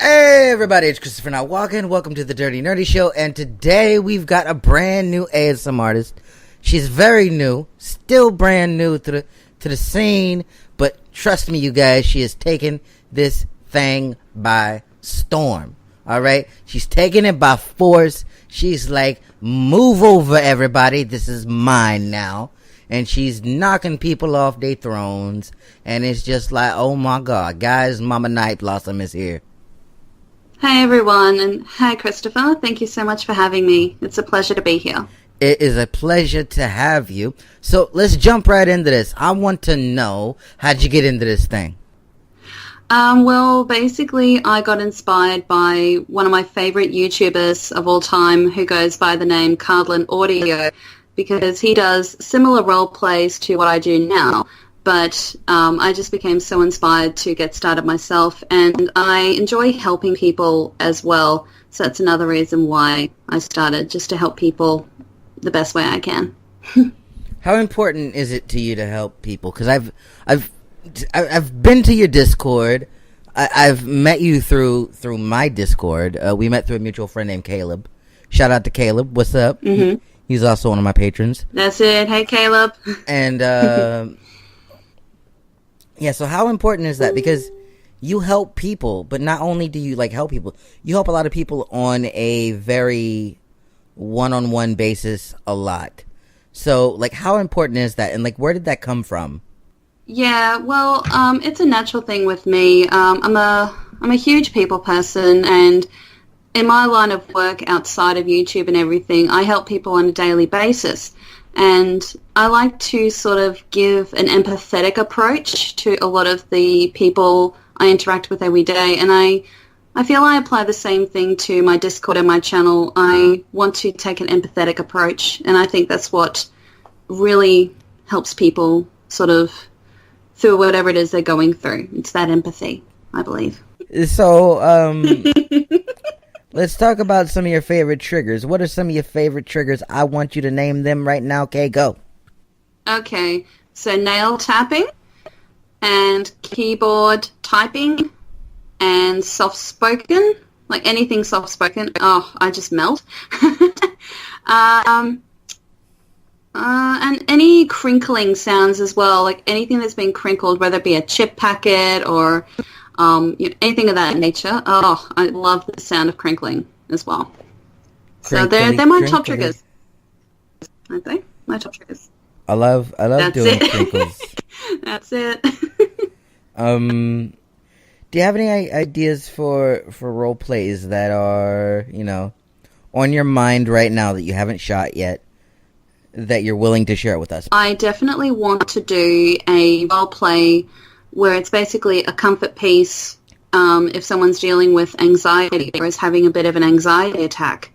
Hey everybody, it's Christopher Notwalken. Welcome to the Dirty Nerdy Show, and today we've got a brand new ASM artist. She's very new, still brand new to the scene, but trust me, you guys, she has taken this thing by storm. All right, she's taking it by force. She's like, move over, everybody. This is mine now. And she's knocking people off their thrones, and it's just like, oh my God, guys, Mama NightBlossom is here. Hi everyone, and hi Christopher. Thank you so much for having me. It's a pleasure to be here. It is a pleasure to have you. So let's jump right into this. I want to know, how'd you get into this thing? Well, basically, I got inspired by one of my favorite YouTubers of all time who goes by the name CardlinAudio, because he does similar role plays to what I do now. But I just became so inspired to get started myself, and I enjoy helping people as well. So that's another reason why I started, just to help people the best way I can. How important is it to you to help people? Because I've been to your Discord. I've met you through my Discord. We met through a mutual friend named Caleb. Shout out to Caleb. What's up? Mm-hmm. He's also one of my patrons. That's it. Hey, Caleb. And yeah, so how important is that? Because you help people, but not only do you help people, you help a lot of people on a very one-on-one basis a lot. So how important is that, and where did that come from? Yeah, well, it's a natural thing with me. I'm a huge people person, and in my line of work outside of YouTube and everything, I help people on a daily basis. And I like to sort of give an empathetic approach to a lot of the people I interact with every day. And I feel I apply the same thing to my Discord and my channel. I want to take an empathetic approach, and I think that's what really helps people sort of through whatever it is they're going through. It's that empathy, I believe. So, let's talk about some of your favorite triggers. What are some of your favorite triggers? I want you to name them right now. Okay, go. Okay, so nail tapping and keyboard typing and soft-spoken, anything soft-spoken. Oh, I just melt. And any crinkling sounds as well, anything that's been crinkled, whether it be a chip packet or anything of that nature. Oh, I love the sound of crinkling as well. So they're my top triggers. I think my top triggers. I love doing crinkles. That's it. Do you have any ideas for role plays that are on your mind right now that you haven't shot yet, that you're willing to share with us? I definitely want to do a role play where it's basically a comfort piece if someone's dealing with anxiety or is having a bit of an anxiety attack.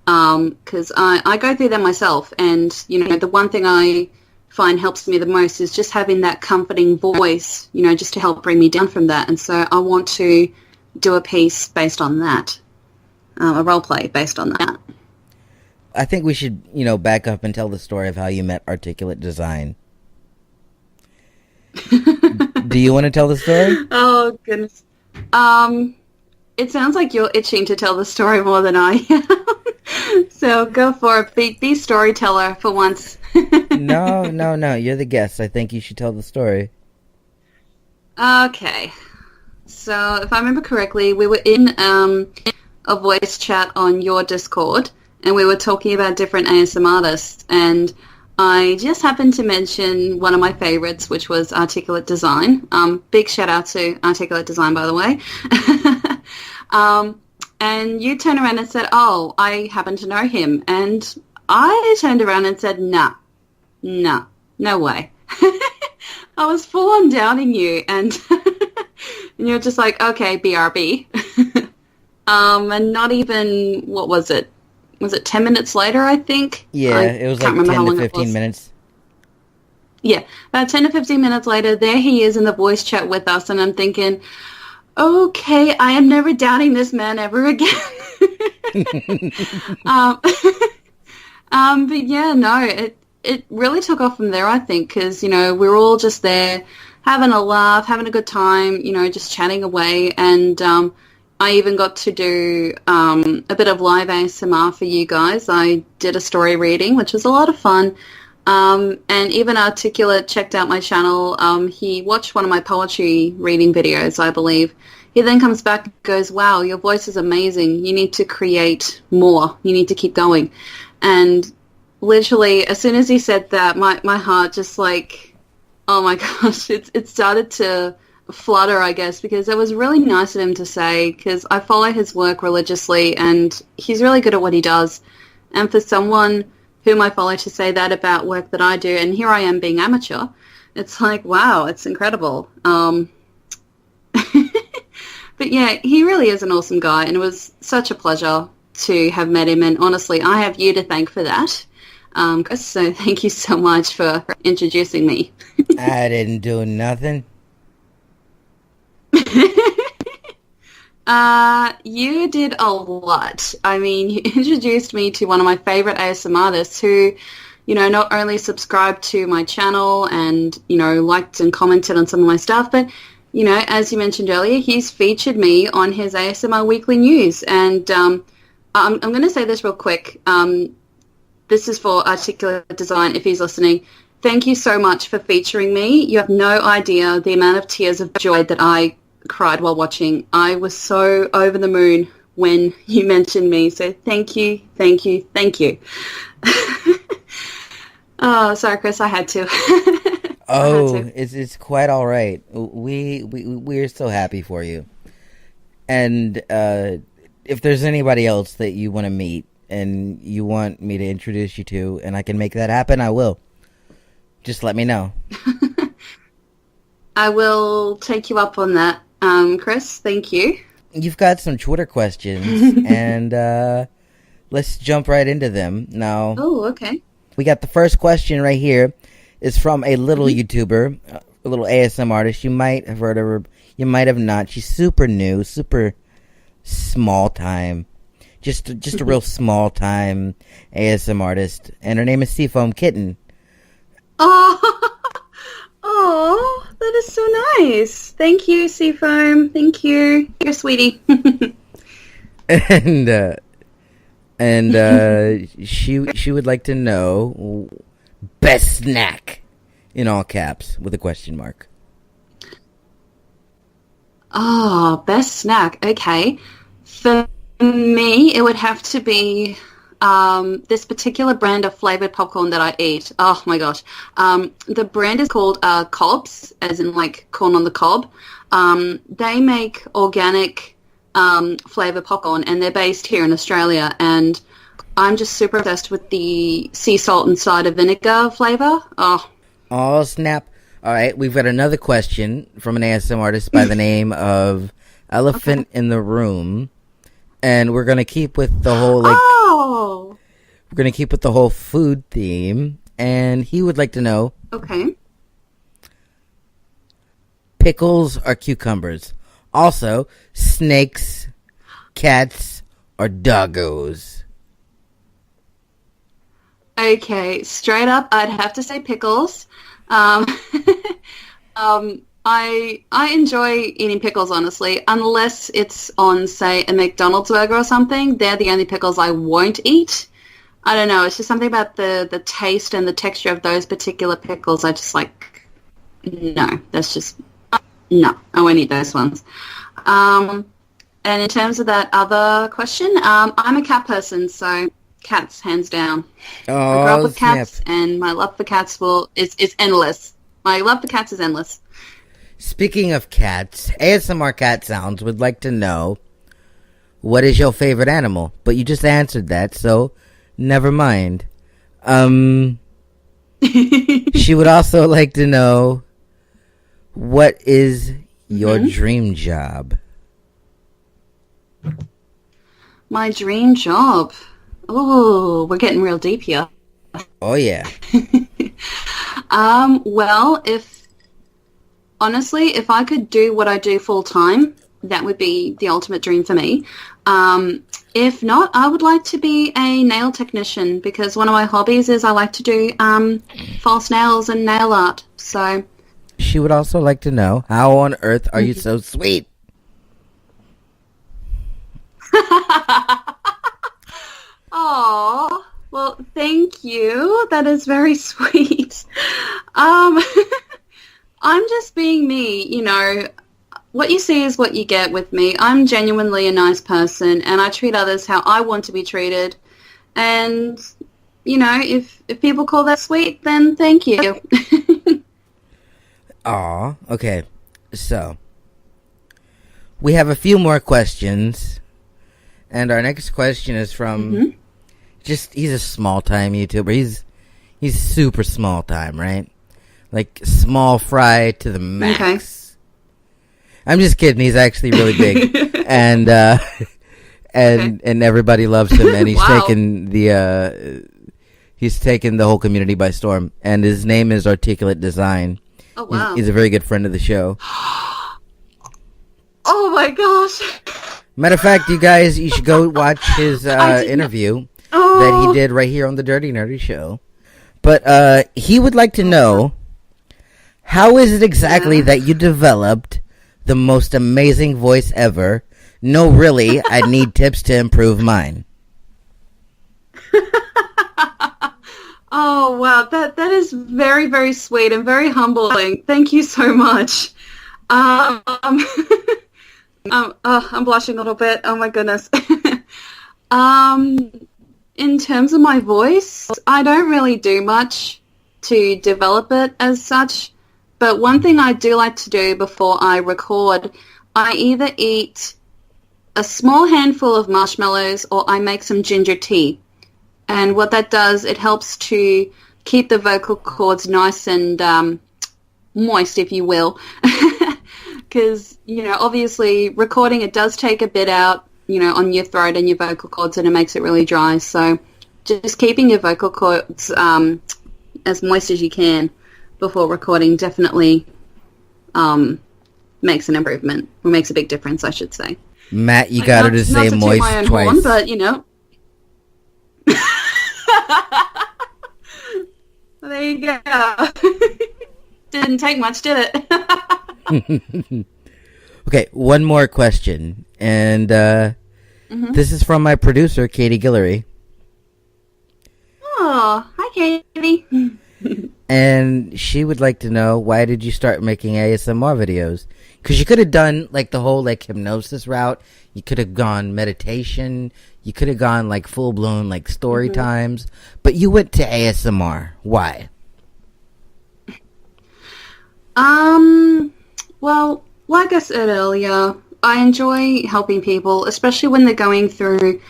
Because I go through them myself, and, the one thing I find helps me the most is just having that comforting voice, just to help bring me down from that. And so I want to do a piece based on that, a role play based on that. I think we should, back up and tell the story of how you met Articulate Design. Do you want to tell the story? Oh, goodness. It sounds like you're itching to tell the story more than I am. So go for it. Be storyteller for once. No. You're the guest. I think you should tell the story. Okay. So if I remember correctly, we were in a voice chat on your Discord, and we were talking about different ASM artists, and I just happened to mention one of my favorites, which was Articulate Design. Big shout out to Articulate Design, by the way. And you turned around and said, oh, I happen to know him. And I turned around and said, no way. I was full on doubting you, and and you're just like, okay, BRB. And not even, what was it? Was it 10 minutes later, I think? Yeah, it was 10 to 15 minutes. Yeah, about 10 to 15 minutes later, there he is in the voice chat with us, and I'm thinking, okay, I am never doubting this man ever again. But yeah, no, it really took off from there, I think, because, we were all just there having a laugh, having a good time, just chatting away, and I even got to do a bit of live ASMR for you guys. I did a story reading, which was a lot of fun. And even Articulate checked out my channel. He watched one of my poetry reading videos, I believe. He then comes back and goes, wow, your voice is amazing. You need to create more. You need to keep going. And literally, as soon as he said that, my heart just like, oh my gosh, it started to flutter, I guess, because it was really nice of him to say, because I follow his work religiously and he's really good at what he does. And for someone whom I follow to say that about work that I do, and here I am being amateur, it's like, wow, it's incredible. But yeah, he really is an awesome guy, and it was such a pleasure to have met him, and honestly, I have you to thank for that, Chris, so thank you so much for introducing me. I didn't do nothing. You did a lot. I mean, you introduced me to one of my favorite ASMR artists who, you know, not only subscribed to my channel and, you know, liked and commented on some of my stuff, but, you know, as you mentioned earlier, he's featured me on his ASMR Weekly News. And I'm going to say this real quick. This is for Articulate Design, if he's listening. Thank you so much for featuring me. You have no idea the amount of tears of joy that I cried while watching. I was so over the moon when you mentioned me. So thank you, thank you, thank you. Oh, sorry, Chris, I had to. It's quite all right. We're so happy for you. And if there's anybody else that you want to meet and you want me to introduce you to, and I can make that happen, I will. Just let me know. I will take you up on that, Chris. Thank you. You've got some Twitter questions, and let's jump right into them now. Oh, okay. We got the first question right here. It's from a little YouTuber, a little ASM artist. You might have heard of her. You might have not. She's super new, super small time. Just a real small time ASM artist. And her name is Seafoam Kitten. Oh, that is so nice. Thank you, Seafoam. Thank you. You're a sweetie. And she would like to know best snack in all caps with a question mark. Oh, best snack. Okay. For me, it would have to be this particular brand of flavored popcorn that I eat. Oh my gosh. The brand is called Cobs, as in like corn on the cob. They make organic flavored popcorn, and they're based here in Australia, and I'm just super obsessed with the sea salt and cider vinegar flavor. Oh, snap. All right, we've got another question from an ASM artist by the name of Elephant in the Room, and we're going to keep with the whole we're going to keep with the whole food theme, and he would like to know, okay, pickles or cucumbers? Also, snakes, cats, or doggos? Okay, straight up, I'd have to say pickles. I enjoy eating pickles, honestly, unless it's on, say, a McDonald's burger or something. They're the only pickles I won't eat. I don't know, it's just something about the taste and the texture of those particular pickles. I just like, no, that's just, no, I won't eat those ones. And in terms of that other question, I'm a cat person, so cats, hands down. I grew up with cats, and my love for cats is endless. My love for cats is endless. Speaking of cats, ASMR Cat Sounds would like to know, what is your favorite animal? But you just answered that, so never mind. She would also like to know, what is your dream job? My dream job? Oh, we're getting real deep here. Oh, yeah. Well, if I could do what I do full time, that would be the ultimate dream for me. If not, I would like to be a nail technician, because one of my hobbies is I like to do false nails and nail art. So she would also like to know, how on earth are you so sweet? thank you. That is very sweet. I'm just being me, you know. What you see is what you get with me. I'm genuinely a nice person, and I treat others how I want to be treated. And, you know, if people call that sweet, then thank you. Aw, okay. So, we have a few more questions. And our next question is from he's a small time YouTuber. He's super small time, right? Like small fry to the max. Okay. I'm just kidding. He's actually really big, and everybody loves him. And he's taken the whole community by storm. And his name is Articulate Design. Oh wow! He's a very good friend of the show. Oh my gosh! Matter of fact, you guys, you should go watch his interview that he did right here on the Dirty Nerdy Show. But he would like to know, how is it exactly that you developed the most amazing voice ever? No, really, I need tips to improve mine. Oh, wow. That is very, very sweet and very humbling. Thank you so much. I'm blushing a little bit. Oh, my goodness. In terms of my voice, I don't really do much to develop it as such. But one thing I do like to do before I record, I either eat a small handful of marshmallows or I make some ginger tea. And what that does, it helps to keep the vocal cords nice and moist, if you will. Because, you know, obviously recording, it does take a bit out, you know, on your throat and your vocal cords, and it makes it really dry. So just keeping your vocal cords as moist as you can before recording definitely makes an improvement, or makes a big difference, I should say. Matt, you got her to say moist my own twice. Horn, but, you know. There you go. Didn't take much, did it? Okay, one more question. And this is from my producer, Katie Guillory. Oh, hi, Katie. And she would like to know, why did you start making ASMR videos? Because you could have done like the whole like hypnosis route. You could have gone meditation. You could have gone like full blown like story times. But you went to ASMR. Why? Well, like I said earlier, I enjoy helping people, especially when they're going through,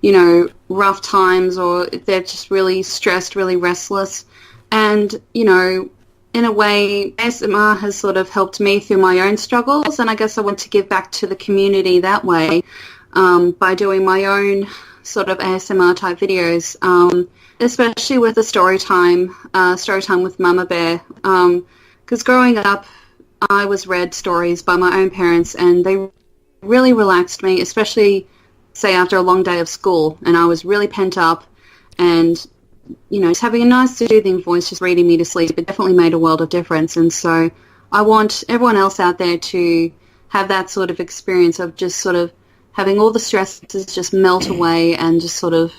you know, rough times, or if they're just really stressed, really restless. And, you know, in a way, ASMR has sort of helped me through my own struggles, and I guess I want to give back to the community that way by doing my own sort of ASMR type videos, especially with the story time with Mama Bear. Because growing up, I was read stories by my own parents, and they really relaxed me, especially, say, after a long day of school, and I was really pent up, and you know, just having a nice soothing voice, just reading me to sleep, it definitely made a world of difference. And so I want everyone else out there to have that sort of experience of just sort of having all the stresses just melt away and just sort of,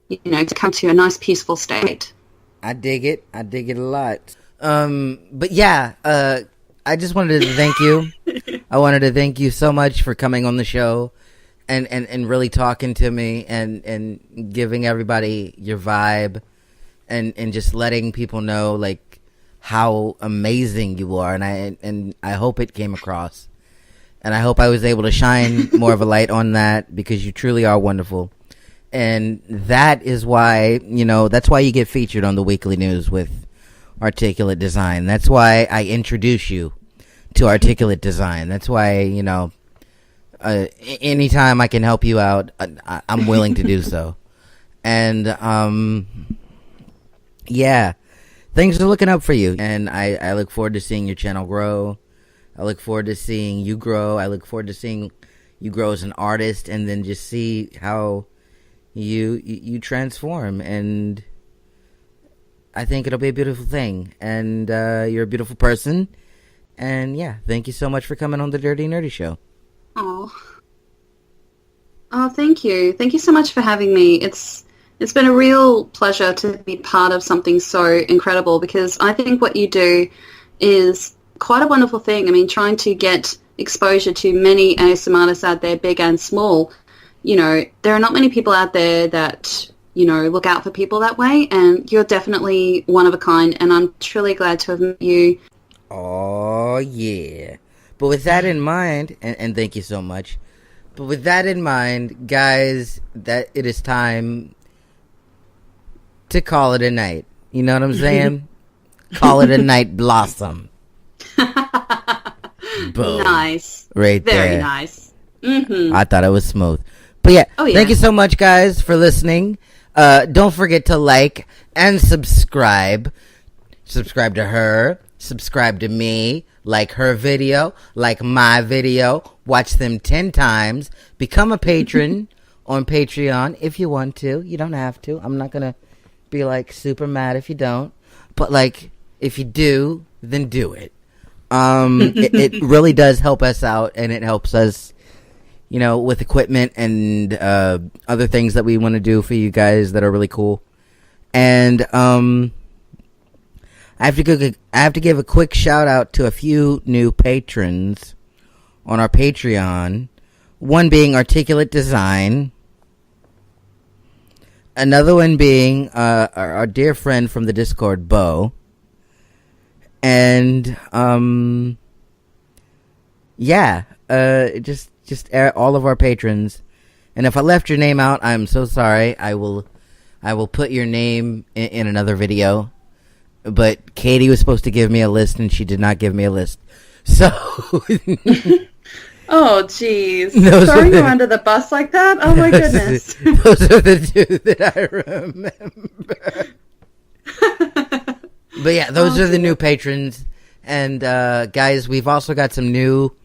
you know, come to a nice peaceful state. I dig it. I dig it a lot. But yeah, I just wanted to thank you. I wanted to thank you so much for coming on the show. And really talking to me and giving everybody your vibe and just letting people know like how amazing you are, and I hope it came across, and I hope I was able to shine more of a light on that, because you truly are wonderful, and that is why, you know, that's why you get featured on the weekly news with Articulate Design. That's why I introduce you to Articulate Design. That's why, you know, anytime I can help you out, I'm willing to do so. And yeah, things are looking up for you, and I look forward to seeing your channel grow. I look forward to seeing you grow. I look forward to seeing you grow as an artist, and then just see how you transform. And I think it'll be a beautiful thing, and you're a beautiful person. And yeah, thank you so much for coming on the Dirty Nerdy Show. Oh, thank you. Thank you so much for having me. It's It's been a real pleasure to be part of something so incredible, because I think what you do is quite a wonderful thing. I mean, trying to get exposure to many ASMR artists out there, big and small. You know, there are not many people out there that, you know, look out for people that way, and you're definitely one of a kind, and I'm truly glad to have met you. Oh, yeah. But with that in mind, and thank you so much, but with that in mind, guys, that it is time to call it a night. You know what I'm saying? Call it a night, Blossom. Boom. Nice. Right there. Very nice. Mm-hmm. I thought it was smooth. But yeah, thank you so much, guys, for listening. Don't forget to like and subscribe. Subscribe to her. Subscribe to me. Like her video. Like my video. Watch them 10 times. Become a patron on Patreon if you want to. You don't have to. I'm not going to be like super mad if you don't. But like, if you do, then do it. It really does help us out, and it helps us, you know, with equipment and other things that we want to do for you guys that are really cool. And I have to give a quick shout out to a few new patrons on our Patreon. One being Articulate Design. Another one being our dear friend from the Discord, Bo. And just all of our patrons. And if I left your name out, I'm so sorry. I will put your name in another video. But Katie was supposed to give me a list, and she did not give me a list. So oh, jeez. Throwing you under the bus like that? Oh, my goodness. Those are the two that I remember. But yeah, those are the new patrons. And guys, we've also got some new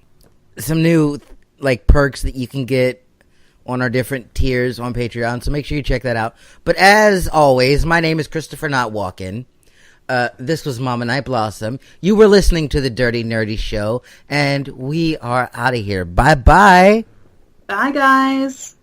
like perks that you can get on our different tiers on Patreon. So make sure you check that out. But as always, my name is Christopher Notwalken. This was Mama Night Blossom. You were listening to the Dirty Nerdy Show, and we are out of here. Bye bye. Bye, guys.